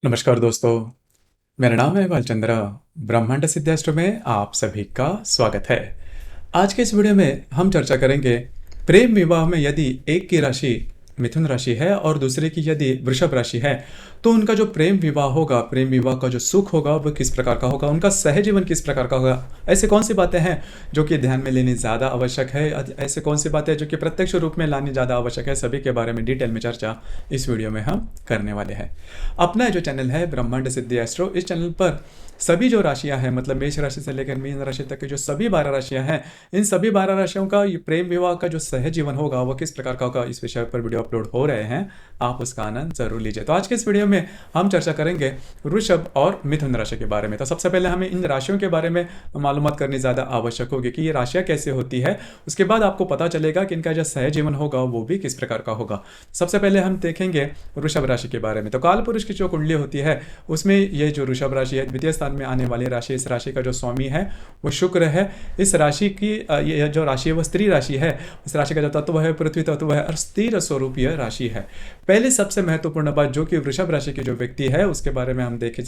नमस्कार दोस्तों, मेरा नाम है भालचंद्र। ब्रह्मांड सिद्धास्त्र में आप सभी का स्वागत है। आज के इस वीडियो में हम चर्चा करेंगे प्रेम विवाह में यदि एक की राशि मिथुन राशि है और दूसरे की यदि वृषभ राशि है तो उनका जो प्रेम विवाह होगा, प्रेम विवाह का जो सुख होगा वो किस प्रकार का होगा, उनका सहजीवन किस प्रकार का होगा। ऐसे कौन सी बातें हैं जो कि ध्यान में लेनी ज़्यादा आवश्यक है, ऐसे कौन सी बातें जो कि प्रत्यक्ष रूप में लानी ज़्यादा आवश्यक है, सभी के बारे में डिटेल में चर्चा इस वीडियो में हम करने वाले हैं। अपना जो चैनल है ब्रह्मांड सिद्धि एस्ट्रो, इस चैनल पर सभी जो राशियां हैं, मतलब मेष राशि से लेकर मीन राशि तक की जो सभी 12 राशियां हैं, इन सभी 12 राशियों का ये प्रेम विवाह का जो सहजीवन होगा वो किस प्रकार का होगा, इस विषय पर वीडियो अपलोड हो रहे हैं। आप उसका आनंद जरूर लीजिए। तो आज के इस वीडियो में हम चर्चा करेंगे वृषभ और मिथुन राशि के बारे में। तो सबसे पहले हमें इन राशियों के बारे में मालूमात करनी ज़्यादा आवश्यक होगी कि ये राशियाँ कैसे होती है। उसके बाद आपको पता चलेगा कि इनका जो सहजीवन होगा वो भी किस प्रकार का होगा। सबसे पहले हम देखेंगे वृषभ राशि के बारे में। तो काल पुरुष की जो कुंडली होती है उसमें ये जो वृषभ राशि है, द्वितीय स्थान में आने वाली राशि, इस राशि का जो स्वामी है वो शुक्र है। इस राशि की ये जो राशि है वो स्त्री राशि है। इस राशि का जो तत्व है पृथ्वी तत्व है और स्थिर स्वरूपीय राशि है। पहले सबसे महत्वपूर्ण बात जो कि वृषभ राशि के जो व्यक्ति है उसके बारे में हम देख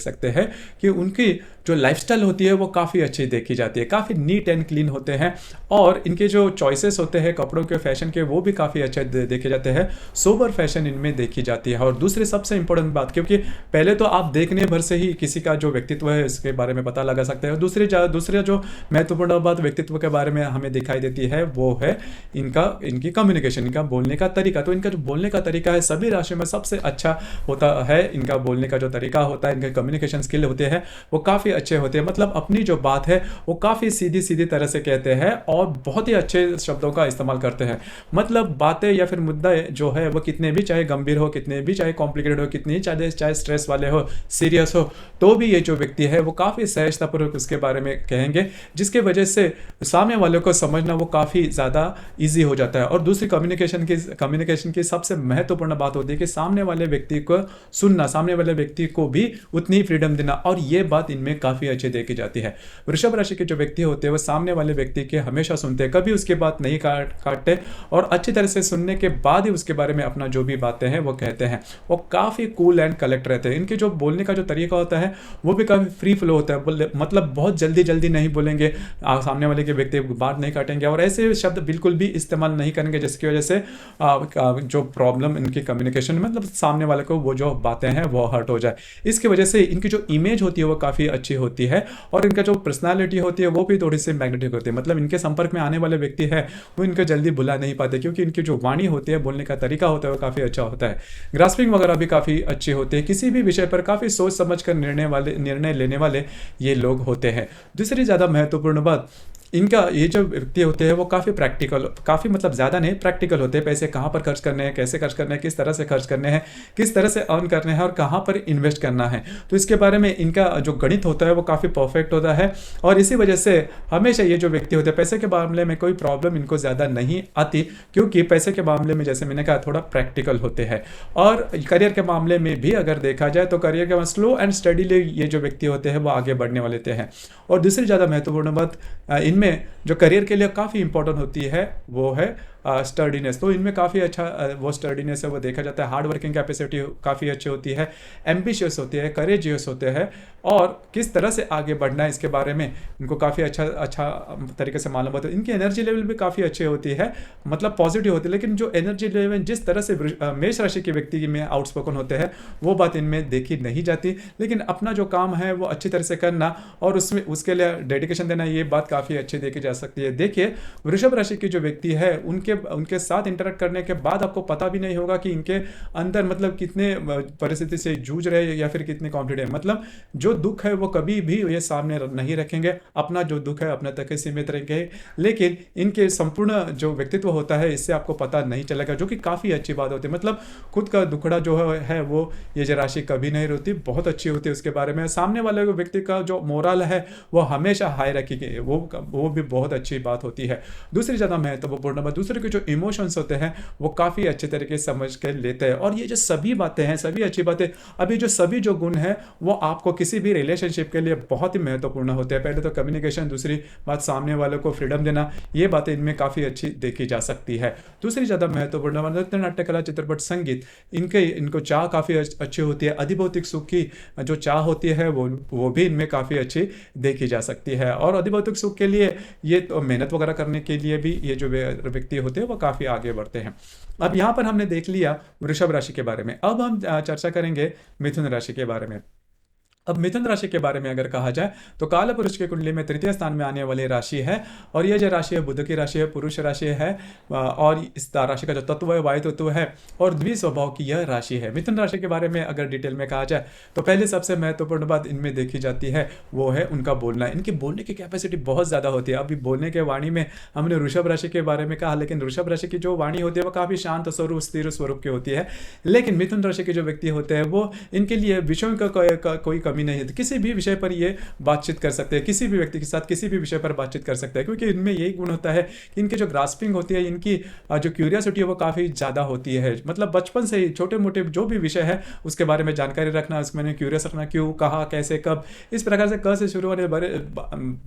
सकते हैं कि उनकी जो लाइफस्टाइल होती है वो काफ़ी अच्छी देखी जाती है, काफ़ी नीट एंड क्लीन होते हैं और इनके जो चॉइसेस होते हैं कपड़ों के, फैशन के, वो भी काफ़ी अच्छे देखे जाते हैं। सोबर फैशन इनमें देखी जाती है। और दूसरी सबसे इंपॉर्टेंट बात, क्योंकि पहले तो आप देखने भर से ही किसी का जो व्यक्तित्व है इसके बारे में पता लगा सकते हैं, और दूसरी जो महत्वपूर्ण बात व्यक्तित्व के बारे में हमें दिखाई देती है वो है इनकी कम्युनिकेशन, इनका बोलने का तरीका। तो इनका जो बोलने का तरीका है सभी राशियों में सबसे अच्छा होता है। इनका बोलने का जो तरीका होता है, इनके कम्युनिकेशन स्किल होते हैं वो काफ़ी अच्छे होते हैं। मतलब अपनी जो बात है वो काफ़ी सीधी सीधी तरह से कहते हैं और बहुत ही अच्छे शब्दों का इस्तेमाल करते हैं। मतलब बातें या फिर मुद्दा जो है वो कितने भी चाहे गंभीर हो, कितने भी चाहे कॉम्प्लिकेटेड हो, कितनी चाहे स्ट्रेस वाले हो, सीरियस हो, तो भी ये जो व्यक्ति है वो काफ़ी सहजतापूर्वक उसके बारे में कहेंगे, जिसके वजह से सामने वाले को समझना वो काफ़ी ज़्यादा ईजी हो जाता है। और दूसरी कम्युनिकेशन की सबसे महत्वपूर्ण बात होती है कि सामने वाले व्यक्ति को सुनना, सामने वाले व्यक्ति को भी उतनी ही फ्रीडम देना, और ये बात इनमें काफ़ी अच्छी देखी जाती है। वृषभ राशि के जो व्यक्ति होते हैं वो सामने वाले व्यक्ति के हमेशा सुनते हैं, कभी उसकी बात नहीं काटते और अच्छी तरह से सुनने के बाद ही उसके बारे में अपना जो भी बातें हैं वो कहते हैं। वो काफ़ी कूल एंड कलेक्ट रहते हैं। इनके जो बोलने का जो तरीका होता है वो भी काफ़ी फ्री फ्लो होता है। मतलब बहुत जल्दी जल्दी नहीं बोलेंगे, सामने वाले के व्यक्ति बात नहीं काटेंगे और ऐसे शब्द बिल्कुल भी इस्तेमाल नहीं करेंगे जिसकी वजह से जो प्रॉब्लम इनकी कम्युनिकेशन में, मतलब सामने वाले को वो जो बातें हैं वो हर्ट हो जाए। इसकी वजह से इनकी जो इमेज होती है वो काफ़ी अच्छी होती है और इनका जो पर्सनालिटी होती है वो भी थोड़ी सी मैग्नेटिक होती है। मतलब इनके संपर्क में आने वाले व्यक्ति है वो इनको जल्दी भुला नहीं पाते, क्योंकि इनकी जो वाणी होती है, बोलने का तरीका होता है वो काफ़ी अच्छा होता है। ग्रास्पिंग वगैरह भी काफ़ी अच्छी होती है। किसी भी विषय पर काफ़ी सोच समझ कर निर्णय लेने वाले ये लोग होते हैं। दूसरी ज़्यादा महत्वपूर्ण बात, इनका ये जो व्यक्ति होते हैं वो काफ़ी प्रैक्टिकल, काफ़ी मतलब ज़्यादा नहीं प्रैक्टिकल होते हैं। पैसे कहाँ पर खर्च करने हैं, कैसे खर्च करने हैं, किस तरह से खर्च करने हैं, किस तरह से अर्न करने हैं और कहाँ पर इन्वेस्ट करना है, तो इसके बारे में इनका जो गणित होता है वो काफ़ी परफेक्ट होता है। और इसी वजह से हमेशा ये जो व्यक्ति होते हैं पैसे के मामले में कोई प्रॉब्लम इनको ज़्यादा नहीं आती, क्योंकि पैसे के मामले में जैसे मैंने कहा थोड़ा प्रैक्टिकल होते हैं। और करियर के मामले में भी अगर देखा जाए तो करियर के स्लो एंड स्टडीली ये जो व्यक्ति होते हैं वो आगे बढ़ने वाले हैं। और दूसरी ज़्यादा महत्वपूर्ण बात, इनमें जो करियर के लिए काफ़ी इंपॉर्टेंट होती है वो है स्टर्डीनेस। तो इनमें काफ़ी अच्छा वो स्टर्डीनेस है वो देखा जाता है। हार्ड वर्किंग कैपेसिटी काफ़ी अच्छी होती है, एम्बिशियस होती है, करेजियस होते हैं और किस तरह से आगे बढ़ना है इसके बारे में इनको काफ़ी अच्छा तरीके से मालूम होता है। इनकी एनर्जी लेवल भी काफ़ी अच्छी होती है, मतलब पॉजिटिव होती है। लेकिन जो एनर्जी लेवल जिस तरह से मेष राशि के व्यक्ति में आउटस्पोकन होते हैं वो बात इनमें देखी नहीं जाती। लेकिन अपना जो काम है वो अच्छी तरह से करना और उसके लिए डेडिकेशन देना, ये बात काफ़ी अच्छी देखी जा सकती है। देखिए वृषभ राशि के जो व्यक्ति है उनके साथ इंटरेक्ट करने के बाद आपको पता भी नहीं होगा कि इनके अंदर मतलब कितने परिस्थिति से जूझ रहे हैं या फिर कितने कॉन्फिडेंट। मतलब जो दुख है वो कभी भी ये सामने नहीं रखेंगे, अपना जो दुख है अपने तक ही सीमित रहेंगे। लेकिन इनके संपूर्ण जो व्यक्तित्व होता है इससे आपको पता नहीं चलेगा, जो कि काफ़ी अच्छी बात होती है। मतलब खुद का दुखड़ा जो है वो ये जो राशि कभी नहीं रोती, बहुत अच्छी होती है। उसके बारे में सामने वाले व्यक्ति का जो मोरल है वो हमेशा हाई रखेंगे, वो भी बहुत अच्छी बात होती है। दूसरी ज़्यादा महत्वपूर्ण बात, दूसरी के जो इमोशंस होते हैं वो काफ़ी अच्छे तरीके से समझ के लेते हैं। और ये जो सभी बातें हैं, सभी अच्छी बातें, अभी जो सभी जो गुण हैं वो आपको किसी भी रिलेशनशिप के लिए बहुत ही महत्वपूर्ण होते हैं। पहले तो कम्युनिकेशन, दूसरी बात सामने वाले को फ्रीडम देना, ये बातें इनमें काफ़ी अच्छी देखी जा सकती है। दूसरी ज़्यादा महत्वपूर्ण नृत्य, नाट्य कला, चित्रपट, संगीत, इनको चाह काफ़ी अच्छी होती है। अधिभौतिक सुख की जो चाह होती है वो भी इनमें काफ़ी अच्छी देखी जा सकती है। और अधिभौतिक सुख के लिए ये तो मेहनत वगैरह करने के लिए भी ये जो व्यक्ति होते हैं वो काफ़ी आगे बढ़ते हैं। अब यहाँ पर हमने देख लिया वृषभ राशि के बारे में। अब हम चर्चा करेंगे मिथुन राशि के बारे में। अब मिथुन राशि के बारे में अगर कहा जाए तो काल पुरुष की कुंडली में तृतीय स्थान में आने वाली राशि है। और यह जो राशि है बुध की राशि है, पुरुष राशि है। और इस राशि का जो तत्व है वायु तत्व है और द्विस्वभाव की यह राशि है। मिथुन राशि के बारे में अगर डिटेल में कहा जाए तो पहले सबसे महत्वपूर्ण बात इनमें देखी जाती है वो है उनका बोलना। इनकी बोलने की कैपेसिटी बहुत ज़्यादा होती है। अभी बोलने के वाणी में हमने वृषभ राशि के बारे में कहा, लेकिन वृषभ राशि की जो वाणी होती है वो काफ़ी शांत स्वरूप, स्थिर स्वरूप की होती है। लेकिन मिथुन राशि के जो व्यक्ति होते हैं वो इनके लिए विषयों का कोई कमी नहीं है। किसी भी विषय पर ये बातचीत कर सकते हैं, किसी भी व्यक्ति के साथ किसी भी विषय पर बातचीत कर सकते हैं, क्योंकि इनमें यही गुण होता है कि इनकी जो ग्रास्पिंग होती है, इनकी जो क्यूरियोसिटी है वो काफ़ी ज़्यादा होती है। मतलब बचपन से ही छोटे मोटे जो भी विषय है उसके बारे में जानकारी रखना, उसमें क्यूरियस रखना, क्यों, कहाँ, कैसे, कब, इस प्रकार से क से शुरू होने वाले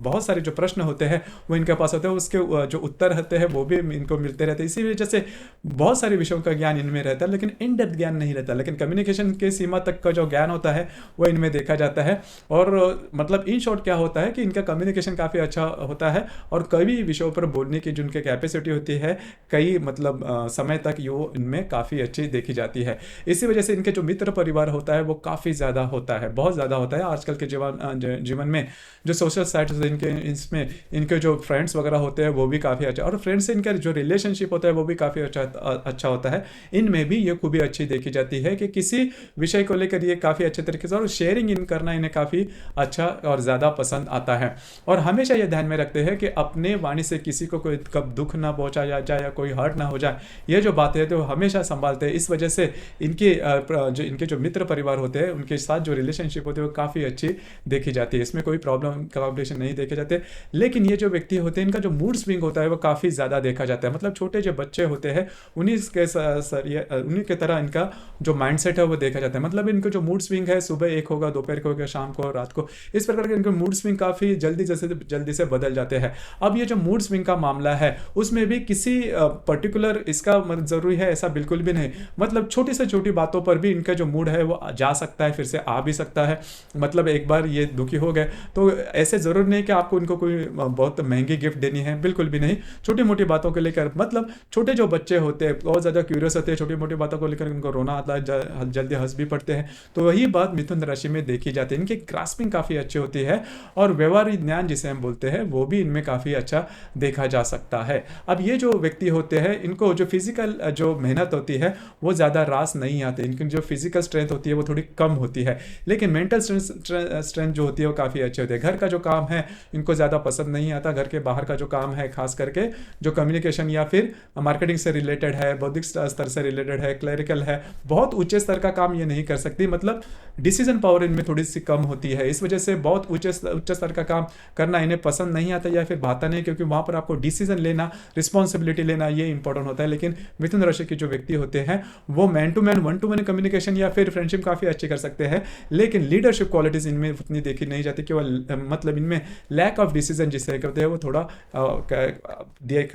बहुत सारे जो प्रश्न होते हैं वो इनके पास होते हैं। उसके जो उत्तर होते हैं वो भी इनको मिलते रहते हैं। इसी वजह से बहुत सारे विषयों का ज्ञान इनमें रहता है, लेकिन इन डेप्थ ज्ञान नहीं रहता। लेकिन कम्युनिकेशन के सीमा तक का जो ज्ञान होता है वो इनमें देखा जाता है। और मतलब इन शॉर्ट क्या होता है कि इनका कम्युनिकेशन काफ़ी अच्छा होता है और कई विषयों पर बोलने की जिनकी कैपेसिटी होती है कई मतलब समय तक वो इनमें काफ़ी अच्छी देखी जाती है। इसी वजह से इनके जो मित्र परिवार होता है वो काफ़ी ज़्यादा होता है, बहुत ज़्यादा होता है। आजकल के जीवन में जो सोशल साइट्स इनके इसमें इनके जो फ्रेंड्स वगैरह होते हैं वो भी काफ़ी अच्छा, और फ्रेंड्स से इनका जो रिलेशनशिप होता है वो भी काफ़ी अच्छा होता है। इनमें भी ये खूबी अच्छी देखी जाती है कि किसी विषय को लेकर ये काफ़ी अच्छे तरीके से और शेयरिंग इन करना इन्हें काफ़ी अच्छा और ज़्यादा पसंद आता है। और हमेशा ये ध्यान में रखते हैं कि अपने वाणी से किसी को कोई कब दुख ना पहुंचाया जाए या कोई हर्ट ना हो जाए, ये जो बातें हैं तो हमेशा संभालते हैं। इस वजह से इनके जो मित्र परिवार होते हैं उनके साथ जो रिलेशनशिप होती है वो काफ़ी अच्छी देखी जाती है। इसमें कोई प्रॉब्लम कॉम्प्लिकेशन नहीं देखे जाते। लेकिन ये जो व्यक्ति होते हैं इनका जो मूड स्विंग होता है वो काफ़ी ज़्यादा देखा जाता है। मतलब छोटे जो बच्चे होते हैं उन्हीं की तरह इनका जो माइंडसेट है वो देखा जाता है। मतलब इनको जो मूड स्विंग है सुबह एक होगा, दोपहर को होगा, शाम को, रात को, इस प्रकार के इनके मूड स्विंग काफ़ी जल्दी से बदल जाते हैं। अब ये जो मूड स्विंग का मामला है उसमें भी किसी पर्टिकुलर इसका जरूरी है ऐसा बिल्कुल भी नहीं। मतलब छोटी से छोटी बातों पर भी इनका जो मूड है वो जा सकता है, फिर से आ भी सकता है। मतलब एक बार ये दुखी हो गए तो ऐसे ज़रूर नहीं कि आपको इनको कोई बहुत महंगी गिफ्ट देनी है, बिल्कुल भी नहीं। छोटी मोटी बातों को लेकर, मतलब छोटे जो बच्चे होते हैं बहुत ज़्यादा क्यूरियस होते हैं, छोटी मोटी बातों को लेकर इनको रोना आता है, जल्दी हंस भी पड़ते हैं। तो वही बात मिथुन राशि में देखी जाती है। इनकी ग्रास्पिंग काफ़ी अच्छी होती है और व्यवहारिक ज्ञान जिसे हम बोलते हैं वो भी इनमें काफ़ी अच्छा देखा जा सकता है। अब ये जो व्यक्ति होते हैं इनको जो फिजिकल जो मेहनत होती है वो ज़्यादा रास नहीं आते। इनकी जो फिजिकल स्ट्रेंथ होती है वो थोड़ी कम होती है, लेकिन मेंटल स्ट्रेंथ जो होती है वो काफ़ी अच्छी होती है। घर का जो काम है इनको ज़्यादा पसंद नहीं आता। घर के बाहर का जो काम है, खास करके जो कम्युनिकेशन या फिर मार्केटिंग से रिलेटेड है, बौद्धिक स्तर से रिलेटेड है, क्लरिकल है, बहुत ऊंचे स्तर का काम ये नहीं कर सकती। मतलब डिसीजन पावर इनमें थोड़ी सी कम होती है। इस वजह से बहुत उच्च स्तर का काम करना इन्हें पसंद नहीं आता या फिर भाता नहीं, क्योंकि वहाँ पर आपको डिसीजन लेना, रिस्पॉन्सिबिलिटी लेना ये इंपॉर्टेंट होता है। लेकिन मिथुन राशि के जो व्यक्ति होते हैं वो man to man, one to man communication या फिर फ्रेंडशिप काफ़ी अच्छी कर सकते हैं, लेकिन लीडरशिप क्वालिटीज इनमें उतनी देखी नहीं जाती। केवल मतलब इनमें लैक ऑफ डिसीजन जिसे कहते हैं वो थोड़ा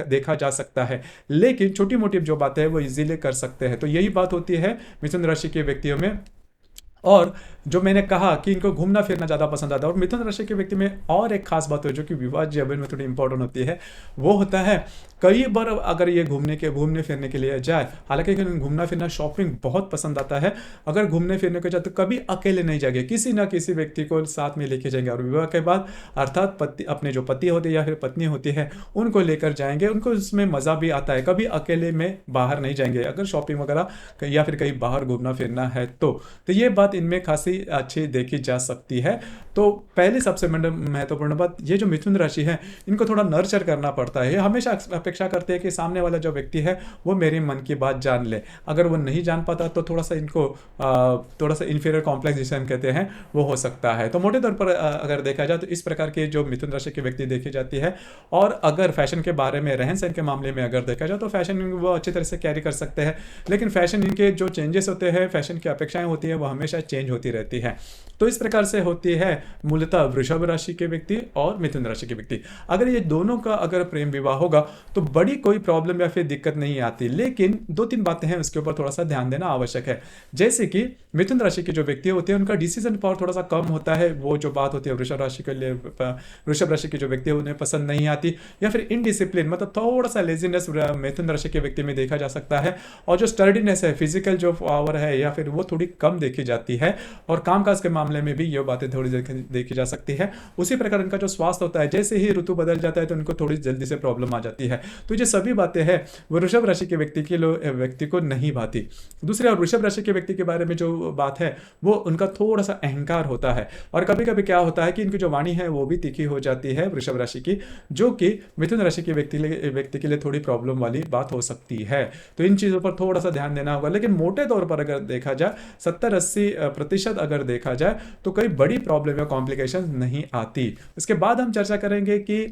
देखा जा सकता है। लेकिन छोटी मोटी जो बातें हैं वो इजीली कर सकते हैं। तो यही बात होती है मिथुन राशि के व्यक्तियों में। और जो मैंने कहा कि इनको घूमना फिरना ज़्यादा पसंद आता है। और मिथुन राशि के व्यक्ति में और एक खास बात है जो कि विवाह जीवन में थोड़ी इंपॉर्टेंट होती है, वो होता है कई बार अगर ये घूमने फिरने के लिए जाए, हालांकि घूमना फिरना शॉपिंग बहुत पसंद आता है, अगर घूमने फिरने को जाए तो कभी अकेले नहीं जाएंगे, किसी ना किसी व्यक्ति को साथ में लेके जाएंगे। और विवाह के बाद अर्थात अपने जो पति होते हैं या फिर पत्नी होती है उनको लेकर जाएंगे। उनको उसमें मज़ा भी आता है। कभी अकेले में बाहर नहीं जाएंगे अगर शॉपिंग वगैरह या फिर कहीं बाहर घूमना फिरना है तो ये बात इनमें खासी अच्छी देखी जा सकती है। तो पहले सबसे महत्वपूर्ण बात, ये जो मिथुन राशि है इनको थोड़ा नर्चर करना पड़ता है। ये हमेशा अपेक्षा करते हैं कि सामने वाला जो व्यक्ति है वो मेरे मन की बात जान ले। अगर वो नहीं जान पाता तो थोड़ा सा इनको थोड़ा सा इन्फीरियर कॉम्प्लेक्स जिसे हम कहते हैं वो हो सकता है। तो मोटे तौर पर अगर देखा जाए तो इस प्रकार के जो मिथुन राशि के व्यक्ति देखी जाती है। और अगर फैशन के बारे में, रहन सहन के मामले में अगर देखा जाए तो फैशन वो अच्छी तरह से कैरी कर सकते हैं, लेकिन फैशन इनके जो चेंजेस होते हैं, फैशन की अपेक्षाएं होती है वो हमेशा चेंज होती रहती है। तो इस प्रकार से होती है मूलतः वृषभ राशि के व्यक्ति और मिथुन राशि के व्यक्ति। अगर ये दोनों का अगर प्रेम विवाह होगा तो बड़ी कोई प्रॉब्लम या फिर दिक्कत नहीं आती, लेकिन दो तीन बातें हैं उसके ऊपर थोड़ा सा ध्यान देना आवश्यक है। जैसे कि मिथुन राशि के जो व्यक्ति होते हैं उनका डिसीजन पावर थोड़ा सा कम होता है। वो जो बात होती है वृषभ राशि के लिए, वृषभ राशि के जो व्यक्ति है उन्हें पसंद नहीं आती, या फिर इनडिसिप्लिन मतलब थोड़ा सा लेजीनेस मिथुन राशि के व्यक्ति में देखा जा सकता है। और जो स्टर्डीनेस है, फिजिकल जो पावर है या फिर वो थोड़ी कम देखी जाती है। और कामकाज के मामले में भी ये बातें थोड़ी देखी जा सकती है। उसी प्रकार इनका जो स्वास्थ्य होता है, जैसे ही ऋतु बदल जाता है तो इनको थोड़ी जल्दी से प्रॉब्लम आ जाती है। तो ये सभी बातें हैं वृषभ राशि के व्यक्ति को नहीं भाती। दूसरे और वृषभ राशि के व्यक्ति के बारे में जो बात है वो उनका थोड़ा सा अहंकार होता है। और कभी कभी क्या होता है कि इनकी जो वाणी है वो भी तीखी हो जाती है वृषभ राशि की, जो कि मिथुन राशि के व्यक्ति के लिए थोड़ी प्रॉब्लम वाली बात हो सकती है। तो इन चीज़ों पर थोड़ा सा ध्यान देना होगा। लेकिन मोटे तौर पर अगर देखा जाए 70-80% अगर देखा जाए तो कोई बड़ी प्रॉब्लम या कॉम्प्लिकेशन नहीं आती। उसके बाद हम चर्चा करेंगे कि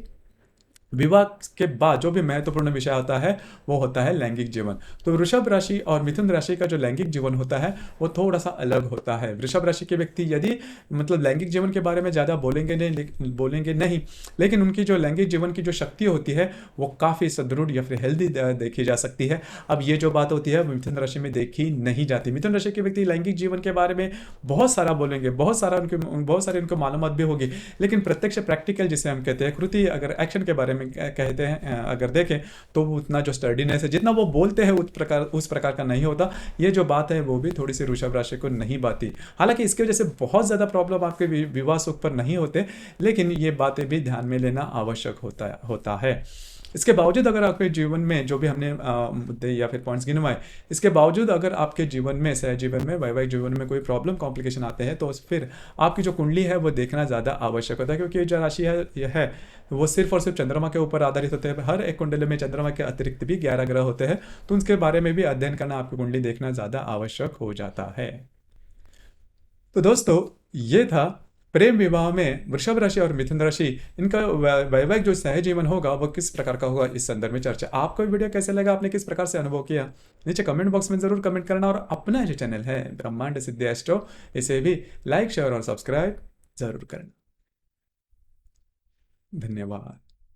विवाह के बाद जो भी महत्वपूर्ण विषय होता है वो होता है लैंगिक जीवन। तो वृषभ राशि और मिथुन राशि का जो लैंगिक जीवन होता है वो थोड़ा सा अलग होता है। वृषभ राशि के व्यक्ति यदि मतलब लैंगिक जीवन के बारे में ज़्यादा बोलेंगे नहीं, लेकिन उनकी जो लैंगिक जीवन की जो शक्ति होती है वो काफ़ी सुदृढ़ या फिर हेल्दी देखी जा सकती है। अब ये जो बात होती है मिथुन राशि में देखी नहीं जाती। मिथुन राशि के व्यक्ति लैंगिक जीवन के बारे में बहुत सारा बोलेंगे, बहुत सारी उनको मालूमात भी होगी, लेकिन प्रत्यक्ष प्रैक्टिकल जिसे हम कहते हैं, कृति अगर एक्शन के बारे में कहते हैं अगर देखें तो उतना जो स्टर्डीनेस है जितना वो बोलते हैं उस प्रकार का नहीं होता। ये जो बात है वो भी थोड़ी सी वृषभ राशि को नहीं बाती। हालांकि इसकी वजह से बहुत ज़्यादा प्रॉब्लम आपके विवाह सुख पर नहीं होते, लेकिन ये बातें भी ध्यान में लेना आवश्यक होता है। इसके बावजूद अगर आपके जीवन में जो भी हमने मुद्दे या फिर पॉइंट्स गिनवाए, इसके बावजूद अगर आपके जीवन में, सहजीवन में, वैवाहिक जीवन में कोई प्रॉब्लम कॉम्प्लिकेशन आते हैं तो फिर आपकी जो कुंडली है वो देखना ज़्यादा आवश्यक होता है, क्योंकि जो राशि है यह है वो सिर्फ और सिर्फ चंद्रमा के ऊपर आधारित होते हैं। हर एक कुंडली में चंद्रमा के अतिरिक्त भी 11 ग्रह होते हैं, तो उनके बारे में भी अध्ययन करना, आपकी कुंडली देखना ज़्यादा आवश्यक हो जाता है। तो दोस्तों ये था प्रेम विवाह में वृषभ राशि और मिथुन राशि, इनका वैवाहिक जो सहजीवन होगा वो किस प्रकार का होगा इस संदर्भ में चर्चा। आपको वीडियो कैसे लगा, आपने किस प्रकार से अनुभव किया, नीचे कमेंट बॉक्स में जरूर कमेंट करना। और अपना जो चैनल है ब्रह्मांड सिद्धि एस्ट्रो, इसे भी लाइक, शेयर और सब्सक्राइब जरूर करना। धन्यवाद।